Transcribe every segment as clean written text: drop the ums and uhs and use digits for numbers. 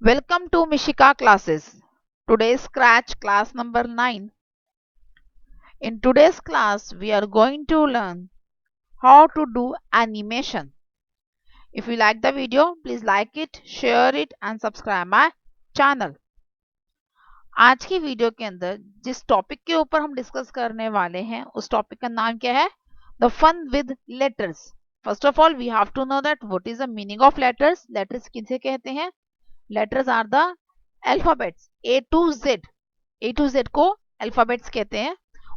Welcome to Mishika classes. Today's scratch class number 9. In today's class, we are going to learn how to do animation. If you like the video, please like it, share it and subscribe my channel. आज की video के अंदर जिस topic के ऊपर हम discuss करने वाले हैं उस टॉपिक का नाम क्या है? The fun with letters. First of all we have to know that what is the meaning of letters. Letters किसे कहते हैं? Letters are the alphabets A to Z. A to Z को अल्फाबेट्स कहते हैं,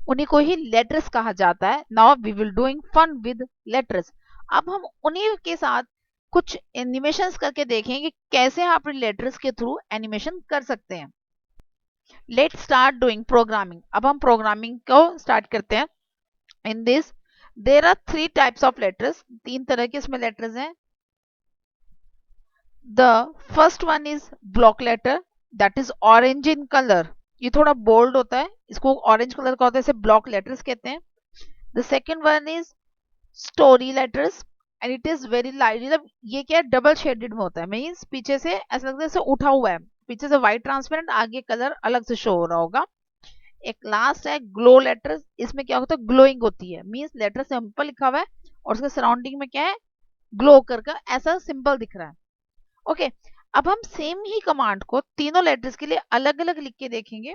उन्हीं को ही लेटर्स कहा जाता है. Now we will doing fun with letters. अब हम उन्हीं के साथ कुछ एनिमेशंस करके देखेंगे कैसे हम अपने लेटर्स के थ्रू एनिमेशन कर सकते हैं. Let's start doing programming. अब हम प्रोग्रामिंग को स्टार्ट करते हैं. In this there are 3 types of letters. 3 तरह के इसमें लेटर्स हैं. The first one is block letter, that is orange in colour. ये थोड़ा बोल्ड होता है, इसको ऑरेंज कलर का होता है, इसे ब्लॉक लेटर्स कहते हैं. The second one is story letters and it is very light. मतलब ये क्या है, डबल शेडेड में होता है. मीन्स पीछे से ऐसा लगता है जैसे उठा हुआ है, पीछे से व्हाइट ट्रांसपेरेंट, आगे कलर अलग से शो हो रहा होगा. एक लास्ट है ग्लो लेटर्स. इसमें क्या होता है, ग्लोइंग होती है. मीन्स लेटर सिंपल लिखा हुआ है और उसके सराउंडिंग में क्या है, ग्लो करके ऐसा सिंपल दिख रहा है. ओके, अब हम सेम ही कमांड को तीनों लेटर्स के लिए अलग अलग लिख के देखेंगे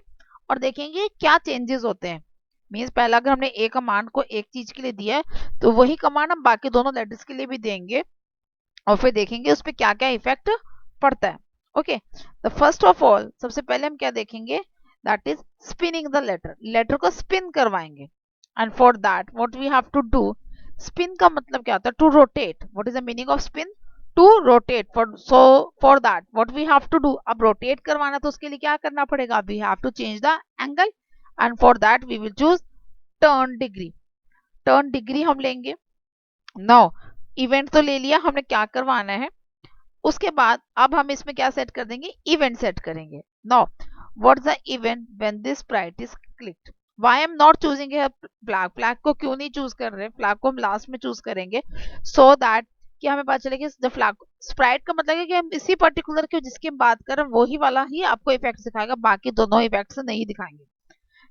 और देखेंगे क्या चेंजेस होते हैं. मीन्स पहला अगर हमने ए कमांड को एक चीज के लिए दिया है तो वही कमांड हम बाकी दोनों लेटर्स के लिए भी देंगे और फिर देखेंगे उस पर क्या क्या इफेक्ट पड़ता है. Okay, the first of all सबसे पहले हम क्या देखेंगे, that is spinning the letter. Letter को स्पिन करवाएंगे. And for that what we have to do, spin का मतलब क्या होता है, to rotate. What is the meaning of spin? To rotate. For that what we have to do, अब rotate करवाना तो उसके लिए क्या करना पड़ेगा, we have to change the angle and for that we will choose turn degree. Turn degree हम लेंगे. नाउ इवेंट तो ले लिया हमने, क्या करवाना है उसके बाद अब हम इसमें क्या सेट कर देंगे, इवेंट सेट करेंगे. Now what's the event when this Sprite is clicked. Why I am not choosing flag. Flag को क्यों नहीं चूज कर रहे, फ्लैग को हम लास्ट में चूज करेंगे सो दैट कि हमें पता चले कि द फ्लैग. स्प्राइट का मतलब है कि हम इसी पर्टिकुलर के जिसकी हम बात कर रहे हैं वही वाला ही आपको इफेक्ट दिखाएगा, बाकी दोनों इफेक्ट्स नहीं दिखाएंगे.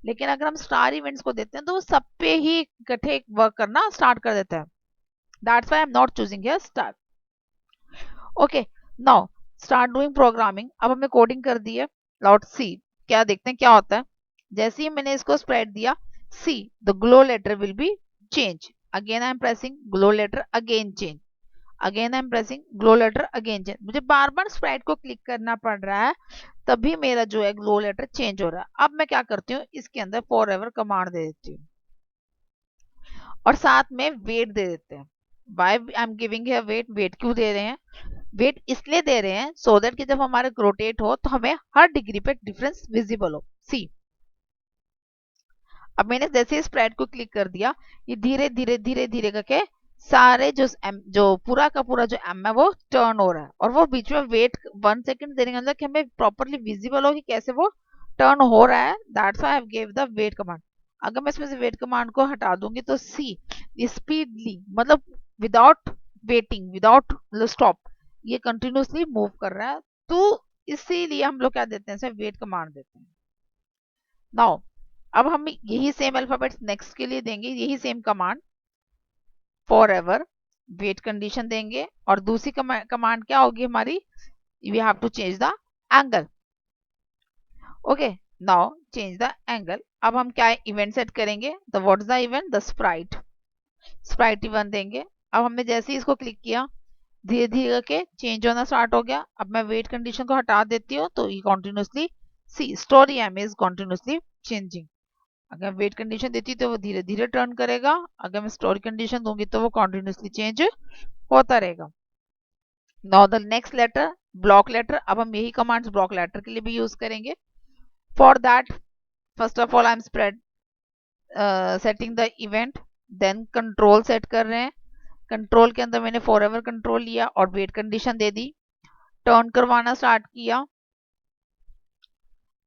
लेकिन अगर हम स्टार इवेंट्स को देते हैं तो वो सब पे ही इकट्ठे वर्क करना स्टार्ट कर देता है. That's why I am not choosing here star. Okay, now start doing programming. अब हमने कोडिंग कर दी है. लॉट सी, क्या देखते हैं क्या होता है. जैसे ही मैंने इसको स्प्रेड दिया, see the glow letter will be change. Again I am pressing glow letter, again change. Again I am pressing glow letter, again change. मुझे बार बार स्प्राइट को क्लिक करना पड़ रहा है तभी मेरा जो है ग्लो लेटर चेंज हो रहा है. अब मैं क्या करती हूँ, इसके अंदर फॉर एवर कमांड दे देती हूँ और साथ में वेट दे देते हैं. Why I am giving here wait. Wait क्यों दे रहे हैं, वेट इसलिए दे रहे हैं सो दैट कि जब हमारे रोटेट हो तो हमें हर डिग्री पे डिफरेंस विजिबल हो. सी, अब मैंने जैसे ही स्प्रेड को क्लिक कर दिया, ये धीरे धीरे धीरे धीरे करके सारे जो पूरा का पूरा जो एम है वो टर्न हो रहा है. और वो बीच में वेट 1 सेकंड देने के अंदर कि हमें प्रॉपरली विजिबल हो कि कैसे वो टर्न हो रहा है. That's why I have give the wait command. अगर मैं इसमें से वेट कमांड को हटा दूंगी तो सी स्पीडली, मतलब विदाउट वेटिंग, विदाउट स्टॉप, ये कंटिन्यूसली मूव कर रहा है. तो इसीलिए हम लोग क्या देते हैं, इसे वेट कमांड देते हैं. नाउ अब हम यही सेम अल्फाबेट्स नेक्स्ट के लिए देंगे, यही same command forever wait condition देंगे. और दूसरी कमांड क्या होगी हमारी, we have to change the angle. Okay, now change the angle. अब हम क्या इवेंट सेट करेंगे, the what is the event, the sprite. Sprite event देंगे. अब हमने जैसे ही इसको क्लिक किया धीरे धीरे करके चेंज होना स्टार्ट हो गया. अब मैं वेट कंडीशन को हटा देती हूँ तो ये continuously, see story M is continuously changing. अगर वेट कंडीशन देती तो वो धीरे धीरे टर्न करेगा, अगर मैं स्टोरी कंडीशन दूंगी तो वो कॉन्टिन्यूसली चेंज होता रहेगा. Now the next letter block letter. अब हम यही कमांड्स ब्लॉक लेटर के लिए भी यूज करेंगे. For that first of all I am spread setting the event, then control set कर रहे हैं. कंट्रोल के अंदर मैंने फॉर एवर कंट्रोल लिया और वेट कंडीशन दे दी, टर्न करवाना स्टार्ट किया.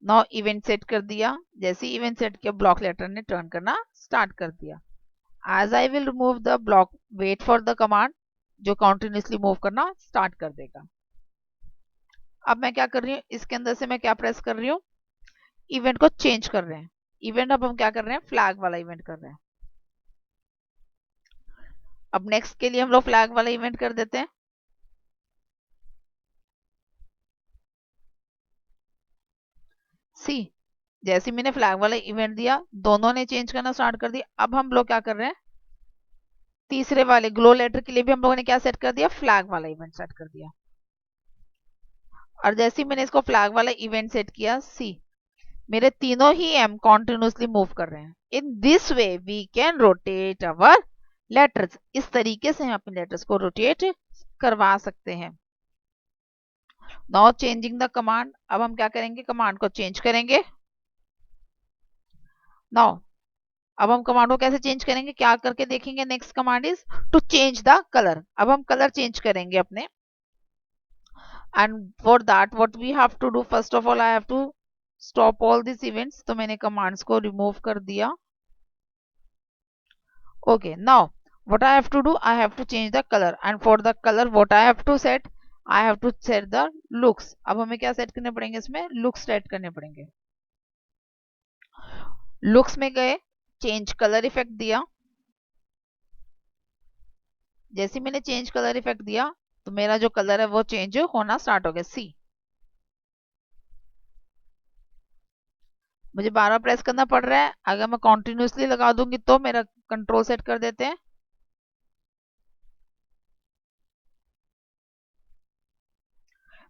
नाउ इवेंट सेट कर दिया. जैसे ही इवेंट सेट किया ब्लॉक लेटर ने टर्न करना स्टार्ट कर दिया. As I will remove the block, wait for the command जो कॉन्टिन्यूसली मूव करना स्टार्ट कर देगा. अब मैं क्या कर रही हूँ, इसके अंदर से मैं क्या प्रेस कर रही हूँ, इवेंट को चेंज कर रहे हैं। इवेंट अब हम क्या कर रहे हैं, फ्लैग वाला इवेंट कर रहे हैं। अब नेक्स्ट के लिए हम लोग फ्लैग वाला इवेंट कर देते हैं। सी, जैसे मैंने फ्लैग वाला इवेंट दिया, दोनों ने चेंज करना स्टार्ट कर दिया। अब हम लोग क्या कर रहे हैं, तीसरे वाले ग्लो लेटर के लिए भी हम लोगों ने क्या सेट कर दिया, फ्लैग वाला इवेंट सेट कर दिया। और जैसे ही मैंने इसको फ्लैग वाला इवेंट सेट किया, सी मेरे तीनों ही एम कॉन्टिन्यूसली मूव कर रहे हैं। In this way we can rotate our letters. इस तरीके से हम अपने लेटर्स को रोटेट करवा सकते हैं। नाउ चेंजिंग द कमांड, अब हम क्या करेंगे, कमांड को चेंज करेंगे। नाउ अब हम कमांड को कैसे चेंज करेंगे, क्या करके देखेंगे। Next command is to change the colour. अब हम कलर चेंज करेंगे अपने। And for that what we have to do, first of all I have to stop all this events. तो मैंने कमांड्स को रिमूव कर दिया। Okay, now what I have to do, I have to change the color, and for the color what I have to set, I have to set the looks. अब हमें क्या set करने पड़ेंगे, इसमें looks set करने पड़ेंगे। looks में गए, चेंज कलर इफेक्ट दिया। जैसे मैंने चेंज कलर इफेक्ट दिया तो मेरा जो कलर है वो चेंज होना स्टार्ट हो गया। सी, मुझे बार बार प्रेस करना पड़ रहा है। अगर मैं कॉन्टिन्यूसली लगा दूंगी तो मेरा कंट्रोल सेट कर देते हैं।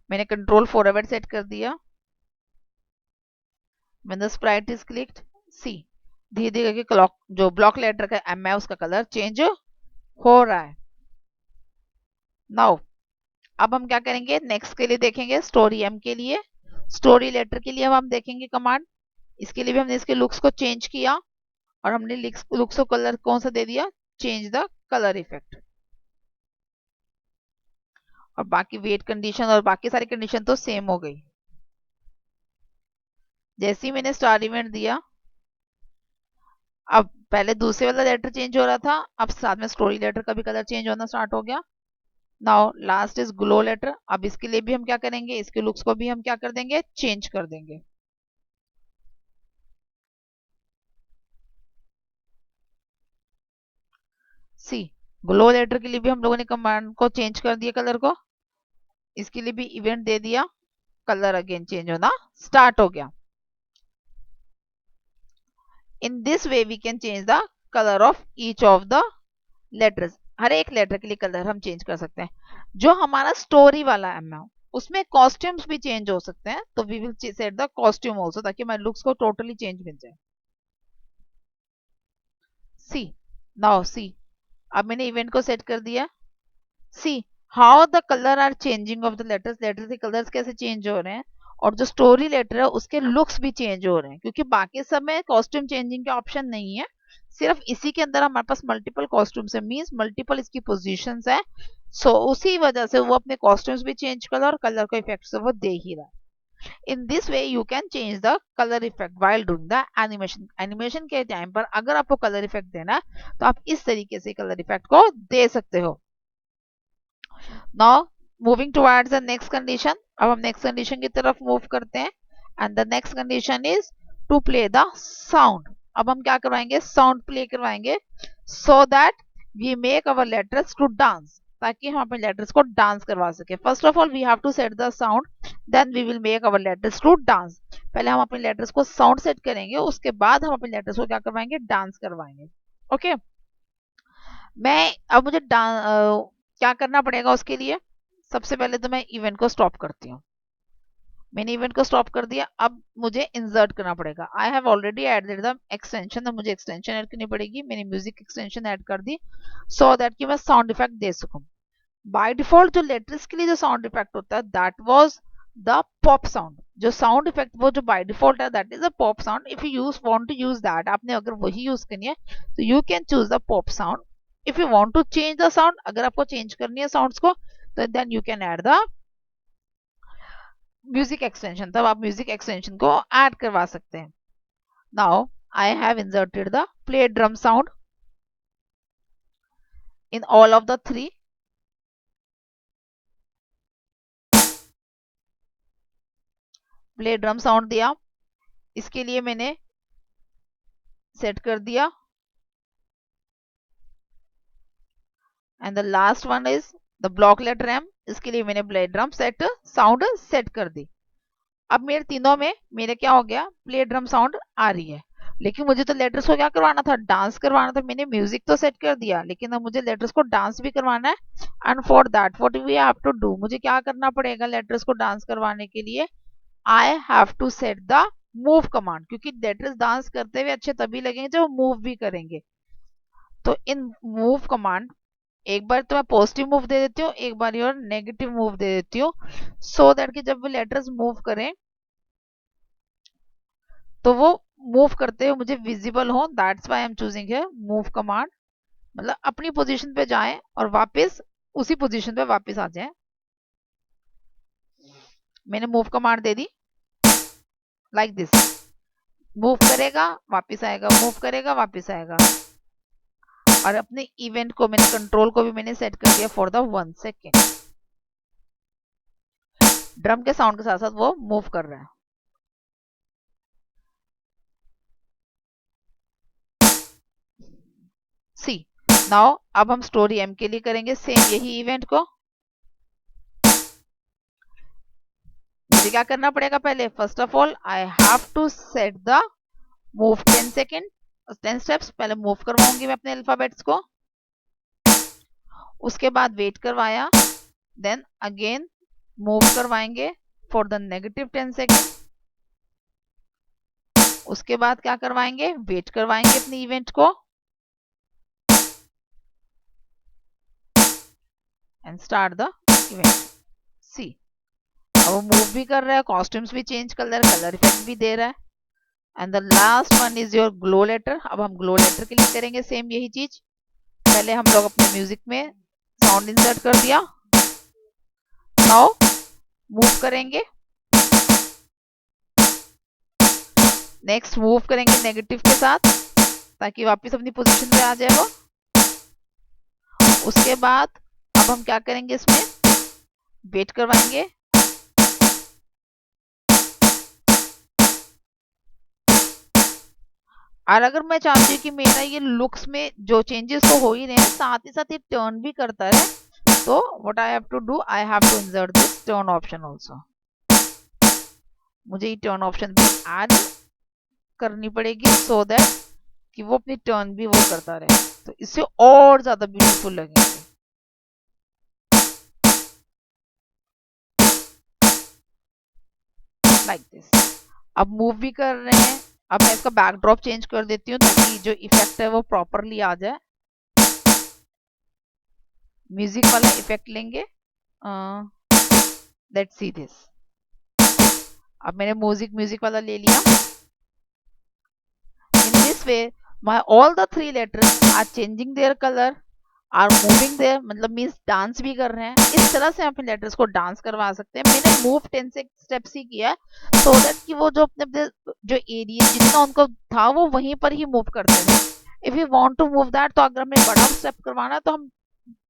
मैंने कंट्रोल फॉरवर्ड सेट कर दिया। When the sprite is clicked, सी धीरे धीरे करके क्लॉक जो ब्लॉक लेटर का एम है उसका कलर चेंज हो रहा है। नाउ अब हम क्या करेंगे, नेक्स्ट के लिए देखेंगे स्टोरी एम के लिए। स्टोरी लेटर के लिए हम देखेंगे कमांड। इसके लिए भी हमने इसके लुक्स को चेंज किया और हमने लुक्स को कलर कौन सा दे दिया, चेंज द कलर इफेक्ट। और बाकी वेट कंडीशन और बाकी सारी कंडीशन तो सेम हो गई। जैसे ही मैंने स्टार इवेंट दिया, अब पहले दूसरे वाला लेटर चेंज हो रहा था, अब साथ में स्टोरी लेटर का भी कलर चेंज होना स्टार्ट हो गया। Now last is glow letter. अब इसके लिए भी हम क्या करेंगे, इसके लुक्स को भी हम क्या कर देंगे, चेंज कर देंगे। सी, ग्लो लेटर के लिए भी हम लोगों ने कमांड को चेंज कर दिया कलर को। इसके लिए भी इवेंट दे दिया, कलर अगेन चेंज होना स्टार्ट हो गया। In this way we can change the colour of each of the letters. हर एक लेटर के लिए कलर हम चेंज कर सकते हैं। जो हमारा स्टोरी वाला एम है उसमें कॉस्ट्यूम्स भी चेंज हो सकते हैं, तो we will set the costume also, ताकि हमारे लुक्स को टोटली चेंज मिल जाए। सी, नाउ सी अब मैंने इवेंट को सेट कर दिया। See how the colour are changing of the letters, letters के कलर्स कैसे चेंज हो रहे हैं। और जो स्टोरी लेटर है उसके लुक्स भी चेंज हो रहे हैं, क्योंकि बाकी सब में कॉस्ट्यूम चेंजिंग का ऑप्शन नहीं है। सिर्फ इसी के अंदर हमारे पास मल्टीपल कॉस्ट्यूम्स है, मींस मल्टीपल इसकी पोजीशंस है। सो उसी वजह से वो अपने कॉस्ट्यूम्स भी चेंज कर और कलर को इफेक्ट से वो दे ही रहा है। इन this way you can change the colour effect while doing the animation. Animation के टाइम पर अगर आपको कलर इफेक्ट देना है तो आप इस तरीके से कलर इफेक्ट को दे सकते हो। Now moving towards the next condition. अब हम नेक्स्ट कंडीशन की तरफ मूव करते हैं। And the next condition is to play the sound. अब हम क्या करवाएंगे, साउंड प्ले करवाएंगे, so that we make our letters to dance, ताकि हम अपने लेटर्स को डांस करवा सके। First of all we have to set the sound, then we will make our letters to dance. पहले हम अपने लेटर्स को साउंड सेट करेंगे, उसके बाद हम अपने लेटर्स को क्या करवाएंगे, डांस करवाएंगे। ओके, मैं अब मुझे क्या करना पड़ेगा उसके लिए। सबसे पहले तो मैं इवेंट को स्टॉप करती हूँ। मैंने इवेंट को स्टॉप कर दिया। अब मुझे इंसर्ट करना पड़ेगा। I have already added the extension, अब मुझे एक्सटेंशन ऐड करनी पड़ेगी। मैंने म्यूजिक एक्सटेंशन ऐड कर दी, सो दैट कि मैं साउंड इफेक्ट दे सकूं। बाय डिफॉल्ट जो लेटर्स के लिए जो साउंड इफेक्ट होता है that was the pop sound. जो साउंड इफेक्ट वो जो बाय डिफॉल्ट है that is a pop sound. If you want to use that, आपने अगर वही यूज करनी है तो you can choose the pop sound. If you want to change the sound, अगर आपको चेंज करनी है साउंड्स को, तो then you can add the music extension, तब आप म्यूजिक एक्सटेंशन को ऐड करवा सकते हैं। Now I have inserted the play drum sound in all of the three. Play drum sound दिया, इसके लिए मैंने सेट कर दिया। And the last one is the block letter M, इसके लिए मैंने play drum set sound set कर दी। अब मेरे तीनों में मेरे क्या हो गया, प्ले ड्रम साउंड आ रही है। लेकिन मुझे तो लेटर्स को क्या करवाना था, डांस करवाना था। मैंने म्यूजिक तो सेट कर दिया, लेकिन अब मुझे लेटर्स को डांस भी करवाना है। And for that what we have to do, मुझे क्या करना पड़ेगा लेटर्स को डांस करवाने के लिए, I have to set the move command, क्योंकि लेटर्स डांस करते हुए अच्छे तभी लगेंगे जब मूव भी करेंगे। तो इन मूव कमांड एक बार तो मैं पॉजिटिव मूव दे देती हूँ, एक बार और नेगेटिव मूव दे देती हूँ, सो दैट कि जब वो लेटर्स मूव करें तो वो मूव करते हुए मुझे विजिबल हो। That's why I am choosing है मूव कमांड, मतलब अपनी पोजीशन पे जाएं और वापस उसी पोजीशन पे वापस आ जाएं। मैंने move command they the like this, move करेगा वापस आएगा, मूव करेगा वापस आएगा। और अपने इवेंट को मैंने कंट्रोल को भी मैंने सेट कर दिया फॉर द 1 सेकेंड। ड्रम के साउंड के साथ साथ वो मूव कर रहा है। सी नाउ अब हम स्टोरी एम के लिए करेंगे सेम यही इवेंट को। मुझे क्या करना पड़ेगा, पहले first of all I have to set the move 10 second, 10 steps पहले मूव करवाऊंगी मैं अपने अल्फाबेट्स को। उसके बाद वेट करवाया, देन अगेन मूव करवाएंगे फॉर द नेगेटिव 10 सेकेंड। उसके बाद क्या करवाएंगे, वेट करवाएंगे अपने इवेंट को and start the event. See अब वो मूव भी कर रहा है, कॉस्ट्यूम्स भी चेंज कर रहा है, कलर इफेक्ट भी दे रहा है। And the last one is your glow letter. अब हम ग्लो लेटर के लिए करेंगे सेम यही चीज। पहले हम लोग अपने म्यूजिक में साउंड इंसर्ट कर दिया, नाउ मूव करेंगे, नेक्स्ट मूव करेंगे नेगेटिव के साथ ताकि वापस अपनी पोजीशन पे आ जाए वो। उसके बाद अब हम क्या करेंगे, इसमें वेट करवाएंगे, और अगर मैं चाहती हूँ कि मेरा ये लुक्स में जो चेंजेस तो हो ही रहे हैं, साथ ही साथ ये टर्न भी करता रहे, तो what I have to do, I have to insert this turn option also. मुझे ये टर्न ऑप्शन भी ऐड करनी पड़ेगी सो दैट कि वो अपनी टर्न भी वो करता रहे, तो इससे और ज्यादा ब्यूटीफुल लगेंगे। Like this. अब मूव भी कर रहे हैं। अब मैं इसका बैकड्रॉप चेंज कर देती हूँ ताकि जो इफेक्ट है वो प्रॉपरली आ जाए। म्यूजिक वाला इफेक्ट लेंगे, लेट्स सी दिस। अब मैंने म्यूजिक वाला ले लिया। इन this way my all the 3 letters are changing their color, are moving their, मतलब मीन्स डांस भी कर रहे हैं। इस तरह से अपने लेटर्स को डांस करवा सकते हैं। मैंने मूव 10 से स्टेप्स ही किया है सो दैट कि वो जो अपने जो एरिया जितना उनको था वो वहीं पर ही मूव करते थे। If you want to move that, तो अगर हमें बड़ा स्टेप करवाना है तो हम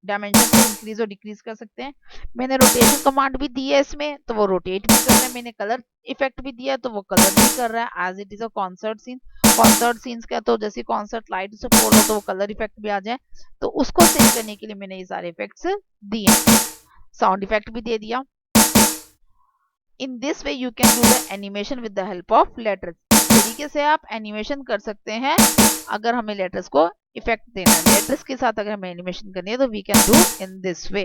डायमेंशन को इंक्रीज और डिक्रीज कर सकते हैं। मैंने रोटेशन कमांड भी दी है इसमें, तो वो रोटेट भी कर रहा है। मैंने कलर इफेक्ट भी दिया तो वो कलर भी कर रहा है as it is a concert scene. Concert scenes का तो जैसे कॉन्सर्ट लाइट से फॉलो तो वो कलर इफेक्ट भी आ जाए, तो उसको सेट करने के लिए मैंने ये सारे इफेक्ट्स दिए। साउंड इफेक्ट भी दे दिया। इन this way you can do the animation with the help of letters. तरीके से आप एनिमेशन कर सकते हैं अगर हमें लेटर्स को इफेक्ट देना है। लेटर्स के साथ अगर हमें एनिमेशन करनी है तो we can do in this way.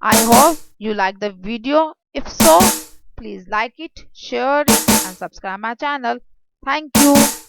I hope you like the video. If so, please like it, share it and subscribe my channel. Thank you.